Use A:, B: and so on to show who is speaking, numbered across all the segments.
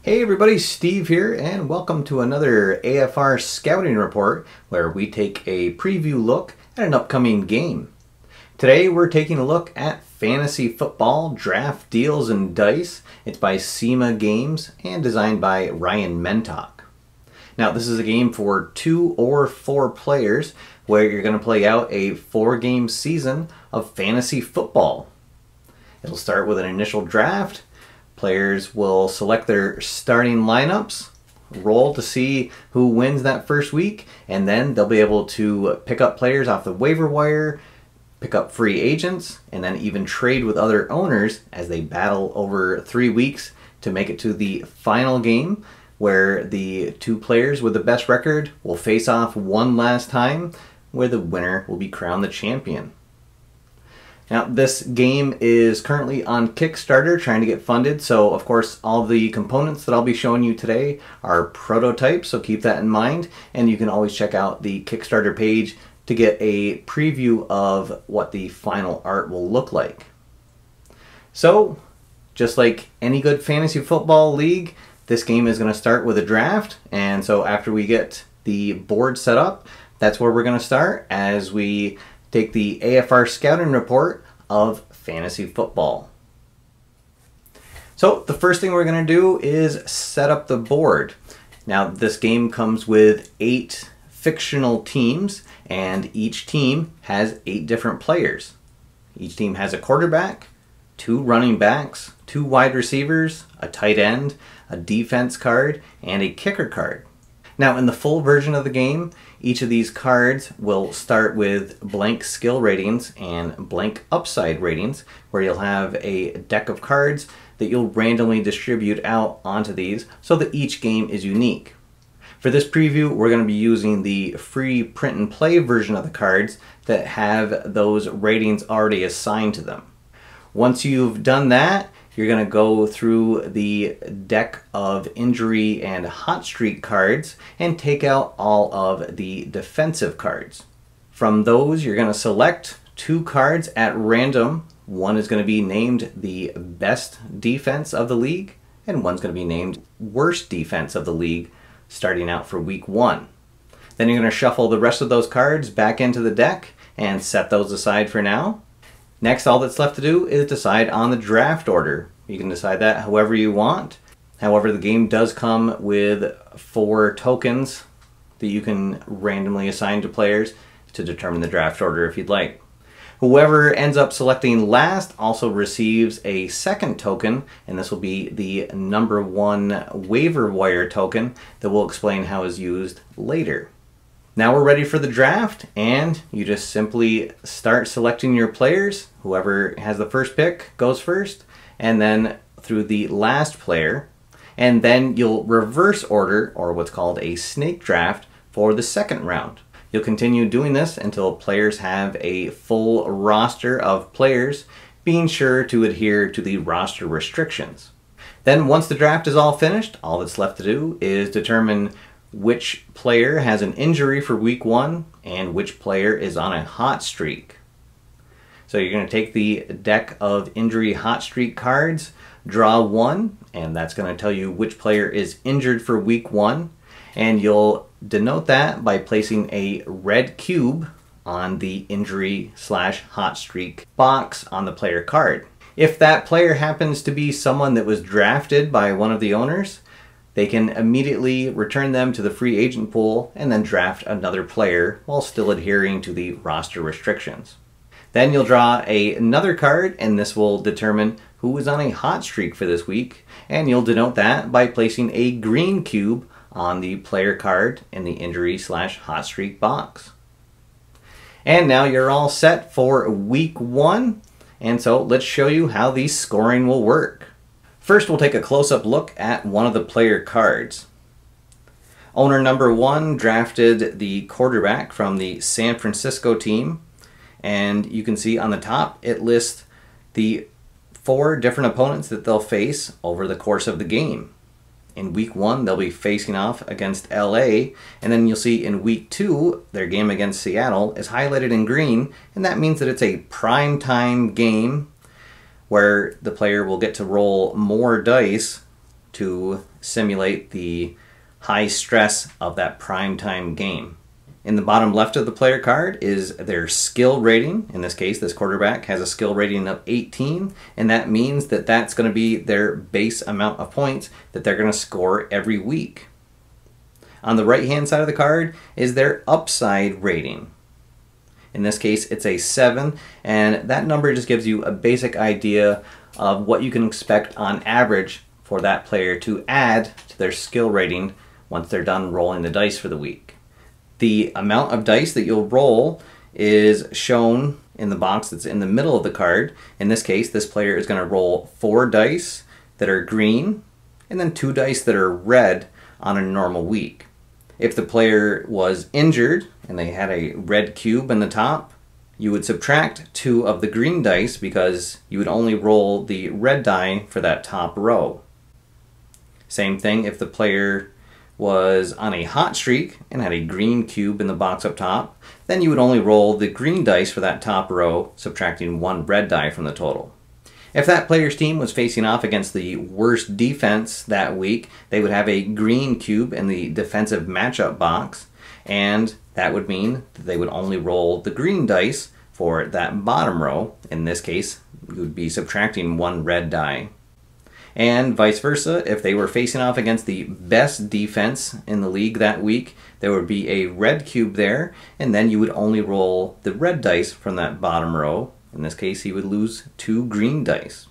A: Hey everybody, Steve here, and welcome to another AFR Scouting Report, where we take a preview look at an upcoming game. Today we're taking a look at Fantasy Football Draft Deals and Dice. It's by Sema Games and designed by Ryan Mentok. Now this is a game for 2 or 4 players where you're going to play out a 4-game season of fantasy football. It'll start with an initial draft. Players will select their starting lineups, roll to see who wins that first week, and then they'll be able to pick up players off the waiver wire, pick up free agents, and then even trade with other owners as they battle over 3 weeks to make it to the final game, where the 2 players with the best record will face off one last time, where the winner will be crowned the champion. Now this game is currently on Kickstarter trying to get funded, so of course all the components that I'll be showing you today are prototypes, so keep that in mind, and you can always check out the Kickstarter page to get a preview of what the final art will look like. So just like any good fantasy football league, this game is going to start with a draft, and so after we get the board set up, that's where we're going to start as we take the AFR Scouting Report of fantasy football. So the first thing we're going to do is set up the board. Now this game comes with 8 fictional teams, and each team has 8 different players. Each team has a quarterback, 2 running backs, 2 wide receivers, a tight end, a defense card, and a kicker card. Now in the full version of the game, each of these cards will start with blank skill ratings and blank upside ratings, where you'll have a deck of cards that you'll randomly distribute out onto these so that each game is unique. For this preview, we're going to be using the free print and play version of the cards that have those ratings already assigned to them. Once you've done that, you're going to go through the deck of injury and hot streak cards and take out all of the defensive cards. From those, you're going to select 2 cards at random. One is going to be named the best defense of the league, and one's going to be named worst defense of the league, starting out for week 1. Then you're going to shuffle the rest of those cards back into the deck and set those aside for now. Next, all that's left to do is decide on the draft order. You can decide that however you want. However, the game does come with 4 tokens that you can randomly assign to players to determine the draft order if you'd like. Whoever ends up selecting last also receives a second token, and this will be the number 1 waiver wire token that we'll explain how is used later. Now we're ready for the draft, and you just simply start selecting your players. Whoever has the first pick goes first, and then through the last player, and then you'll reverse order, or what's called a snake draft, for the second round. You'll continue doing this until players have a full roster of players, being sure to adhere to the roster restrictions. Then once the draft is all finished, all that's left to do is determine which player has an injury for week 1 and which player is on a hot streak. So you're going to take the deck of injury hot streak cards, draw 1, and that's going to tell you which player is injured for week 1, and you'll denote that by placing a red cube on the injury/hot streak box on the player card. If that player happens to be someone that was drafted by one of the owners, they can immediately return them to the free agent pool and then draft another player while still adhering to the roster restrictions. Then you'll draw another card, and this will determine who is on a hot streak for this week, and you'll denote that by placing a green cube on the player card in the injury/hot streak box. And now you're all set for week 1, and so let's show you how the scoring will work. First, we'll take a close-up look at one of the player cards. Owner number 1 drafted the quarterback from the San Francisco team, and you can see on the top it lists the 4 different opponents that they'll face over the course of the game. In week 1, they'll be facing off against LA, and then you'll see in week 2, their game against Seattle is highlighted in green, and that means that it's a prime time game where the player will get to roll more dice to simulate the high stress of that primetime game. In the bottom left of the player card is their skill rating. In this case, this quarterback has a skill rating of 18, and that means that that's going to be their base amount of points that they're going to score every week. On the right-hand side of the card is their upside rating. In this case, it's a 7, and that number just gives you a basic idea of what you can expect on average for that player to add to their skill rating once they're done rolling the dice for the week. The amount of dice that you'll roll is shown in the box that's in the middle of the card. In this case, this player is going to roll 4 dice that are green and then 2 dice that are red on a normal week. If the player was injured and they had a red cube in the top, you would subtract 2 of the green dice because you would only roll the red die for that top row. Same thing if the player was on a hot streak and had a green cube in the box up top, then you would only roll the green dice for that top row, subtracting 1 red die from the total. If that player's team was facing off against the worst defense that week, they would have a green cube in the defensive matchup box, and that would mean that they would only roll the green dice for that bottom row. In this case, you would be subtracting 1 red die. And vice versa, if they were facing off against the best defense in the league that week, there would be a red cube there, and then you would only roll the red dice from that bottom row. In this case, he would lose 2 green dice.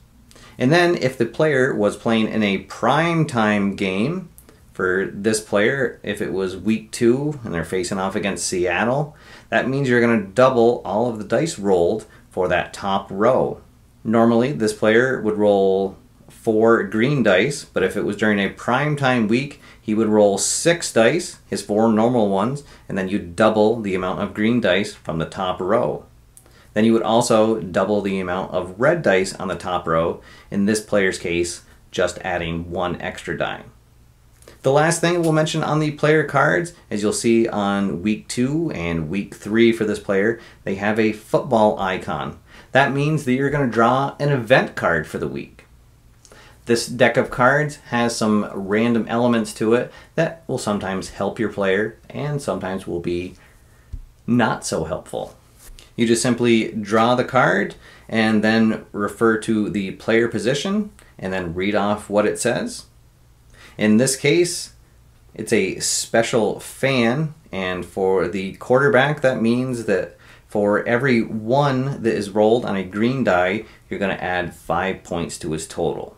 A: And then if the player was playing in a prime time game, for this player, if it was week 2 and they're facing off against Seattle, that means you're going to double all of the dice rolled for that top row. Normally, this player would roll 4 green dice, but if it was during a primetime week, he would roll 6 dice, his 4 normal ones, and then you double the amount of green dice from the top row. Then you would also double the amount of red dice on the top row, in this player's case, just adding 1 extra die. The last thing we'll mention on the player cards, as you'll see on week 2 and week 3 for this player, they have a football icon. That means that you're going to draw an event card for the week. This deck of cards has some random elements to it that will sometimes help your player and sometimes will be not so helpful. You just simply draw the card and then refer to the player position and then read off what it says. In this case, it's a special fan, and for the quarterback, that means that for every 1 that is rolled on a green die, you're going to add 5 points to his total.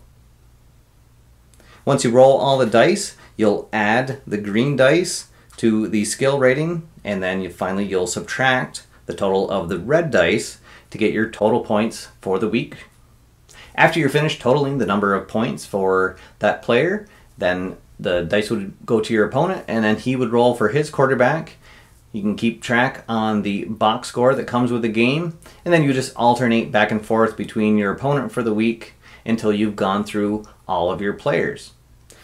A: Once you roll all the dice, you'll add the green dice to the skill rating, and then finally you'll subtract the total of the red dice to get your total points for the week. After you're finished totaling the number of points for that player, then the dice would go to your opponent, and then he would roll for his quarterback. You can keep track on the box score that comes with the game, and then you just alternate back and forth between your opponent for the week until you've gone through all of your players.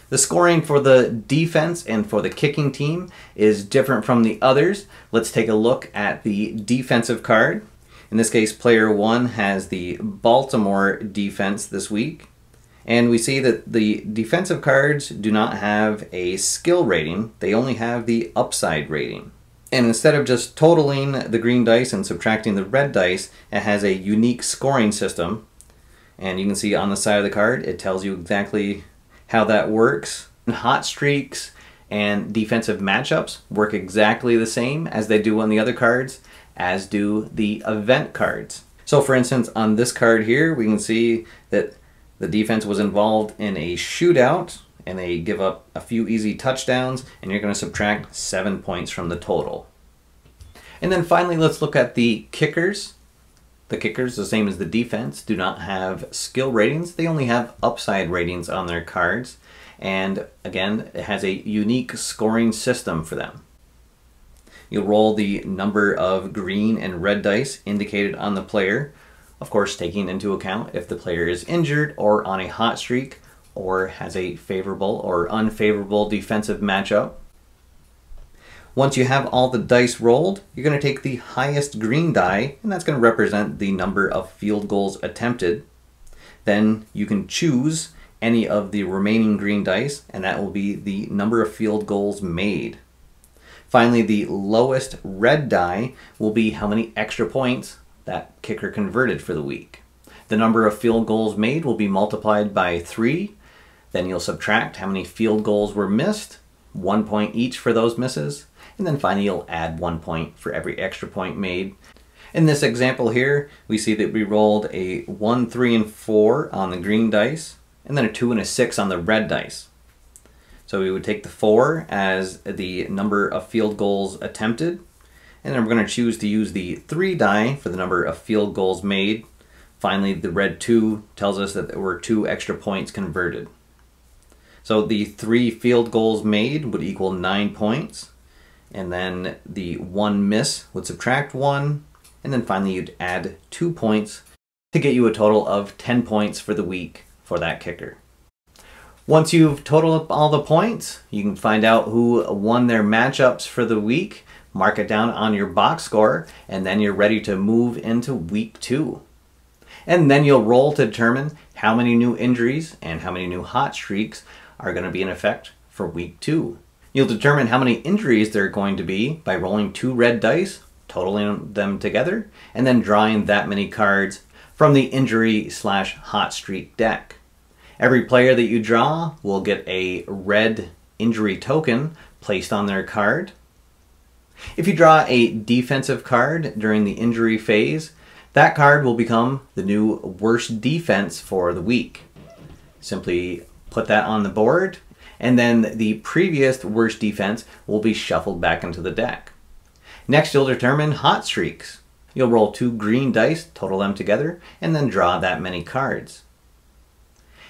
A: The scoring for the defense and for the kicking team is different from the others. Let's take a look at the defensive card. In this case, player 1 has the Baltimore defense this week. And we see that the defensive cards do not have a skill rating, they only have the upside rating. And instead of just totaling the green dice and subtracting the red dice, it has a unique scoring system. And you can see on the side of the card, it tells you exactly how that works. Hot streaks and defensive matchups work exactly the same as they do on the other cards, as do the event cards. So for instance, on this card here, we can see that the defense was involved in a shootout and they give up a few easy touchdowns, and you're going to subtract 7 points from the total. And then finally, let's look at the kickers. The kickers, the same as the defense, do not have skill ratings. They only have upside ratings on their cards. And again, it has a unique scoring system for them. You'll roll the number of green and red dice indicated on the player, of course taking into account if the player is injured or on a hot streak or has a favorable or unfavorable defensive matchup. Once you have all the dice rolled, you're going to take the highest green die, and that's going to represent the number of field goals attempted. Then you can choose any of the remaining green dice, and that will be the number of field goals made. Finally, the lowest red die will be how many extra points that kicker converted for the week. The number of field goals made will be multiplied by 3. Then you'll subtract how many field goals were missed, 1 point each for those misses, and then finally you'll add 1 point for every extra point made. In this example here, we see that we rolled a 1, 3, and 4 on the green dice, and then a 2 and a 6 on the red dice. So we would take the 4 as the number of field goals attempted, and then we're going to choose to use the 3 die for the number of field goals made. Finally, the red 2 tells us that there were 2 extra points converted. So the 3 field goals made would equal 9 points, and then the 1 miss would subtract 1, and then finally you'd add 2 points to get you a total of 10 points for the week for that kicker. Once you've totaled up all the points, you can find out who won their matchups for the week, mark it down on your box score, and then you're ready to move into week 2. And then you'll roll to determine how many new injuries and how many new hot streaks are going to be in effect for week 2. You'll determine how many injuries there are going to be by rolling 2 red dice, totaling them together, and then drawing that many cards from the injury/hot streak deck. Every player that you draw will get a red injury token placed on their card. If you draw a defensive card during the injury phase, that card will become the new worst defense for the week. Simply put that on the board, and then the previous worst defense will be shuffled back into the deck. Next, you'll determine hot streaks. You'll roll 2 green dice, total them together, and then draw that many cards.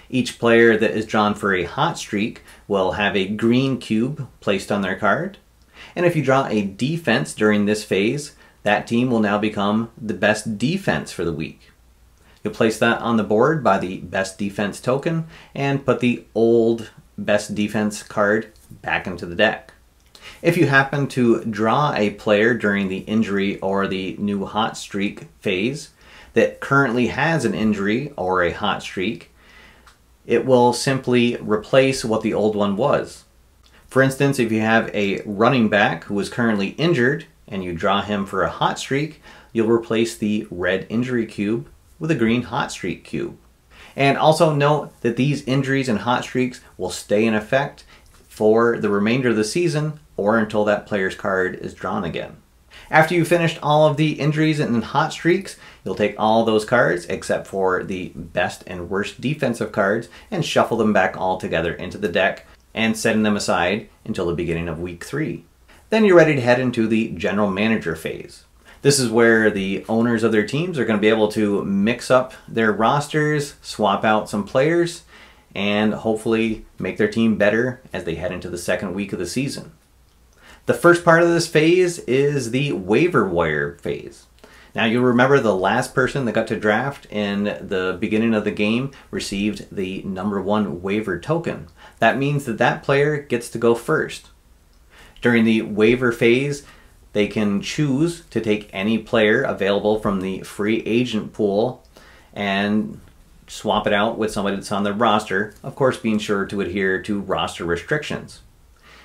A: Each player that is drawn for a hot streak will have a green cube placed on their card. And if you draw a defense during this phase, that team will now become the best defense for the week. You'll place that on the board by the best defense token and put the old best defense card back into the deck. If you happen to draw a player during the injury or the new hot streak phase that currently has an injury or a hot streak, it will simply replace what the old one was. For instance, if you have a running back who is currently injured and you draw him for a hot streak, you'll replace the red injury cube with a green hot streak cube. And also note that these injuries and hot streaks will stay in effect for the remainder of the season or until that player's card is drawn again. After you've finished all of the injuries and hot streaks, you'll take all those cards except for the best and worst defensive cards and shuffle them back all together into the deck and setting them aside until the beginning of week 3. Then you're ready to head into the general manager phase. This is where the owners of their teams are going to be able to mix up their rosters, swap out some players, and hopefully make their team better as they head into the second week of the season. The first part of this phase is the waiver wire phase. Now you'll remember the last person that got to draft in the beginning of the game received the number 1 waiver token. That means that that player gets to go first. During the waiver phase, they can choose to take any player available from the free agent pool and swap it out with somebody that's on their roster, of course being sure to adhere to roster restrictions.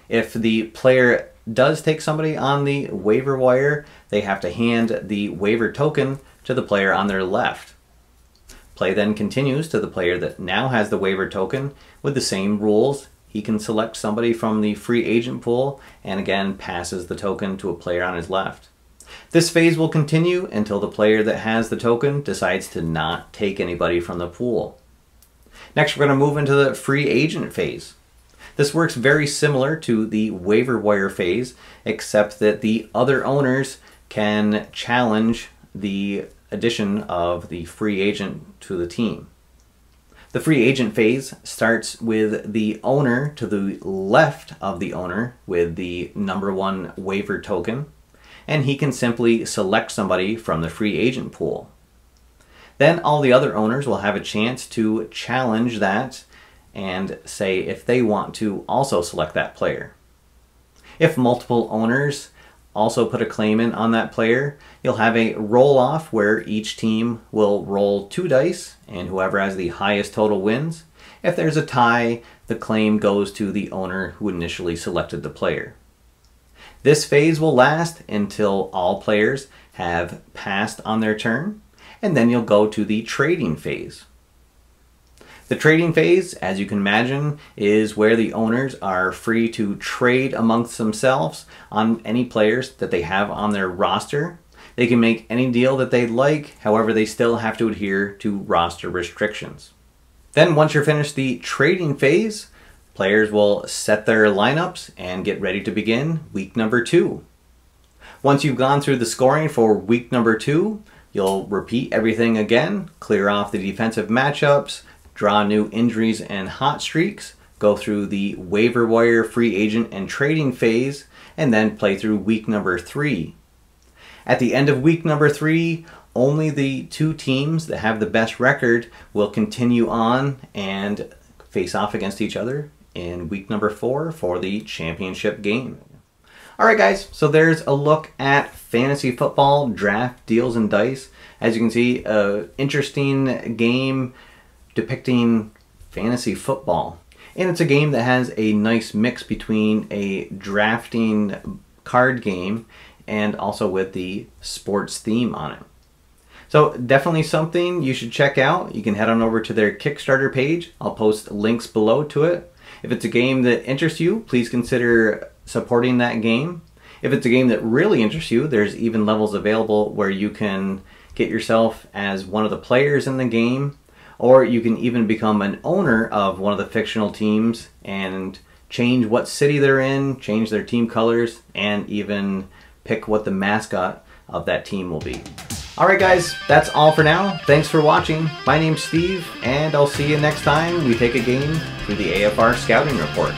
A: If the player does take somebody on the waiver wire, they have to hand the waiver token to the player on their left. Play then continues to the player that now has the waiver token with the same rules. He can select somebody from the free agent pool and again passes the token to a player on his left. This phase will continue until the player that has the token decides to not take anybody from the pool. Next, we're going to move into the free agent phase. This works very similar to the waiver wire phase, except that the other owners can challenge the addition of the free agent to the team. The free agent phase starts with the owner to the left of the owner with the number 1 waiver token, and he can simply select somebody from the free agent pool. Then all the other owners will have a chance to challenge that and say if they want to also select that player. If multiple owners also put a claim in on that player, you'll have a roll-off where each team will roll 2 dice and whoever has the highest total wins. If there's a tie, the claim goes to the owner who initially selected the player. This phase will last until all players have passed on their turn, and then you'll go to the trading phase. The trading phase, as you can imagine, is where the owners are free to trade amongst themselves on any players that they have on their roster. They can make any deal that they like, however they still have to adhere to roster restrictions. Then once you're finished the trading phase, players will set their lineups and get ready to begin week number 2. Once you've gone through the scoring for week number 2, you'll repeat everything again, clear off the defensive matchups, draw new injuries and hot streaks, go through the waiver wire, free agent, and trading phase, and then play through week number 3. At the end of week number 3, only the 2 teams that have the best record will continue on and face off against each other in week number 4 for the championship game. Alright guys, so there's a look at fantasy football draft deals and dice. As you can see, an interesting game depicting fantasy football. And it's a game that has a nice mix between a drafting card game and also with the sports theme on it. So definitely something you should check out. You can head on over to their Kickstarter page. I'll post links below to it. If it's a game that interests you, please consider supporting that game. If it's a game that really interests you, there's even levels available where you can get yourself as one of the players in the game, or you can even become an owner of one of the fictional teams and change what city they're in, change their team colors, and even pick what the mascot of that team will be. Alright guys, that's all for now. Thanks for watching. My name's Steve, and I'll see you next time we take a game through the AFR Scouting Report.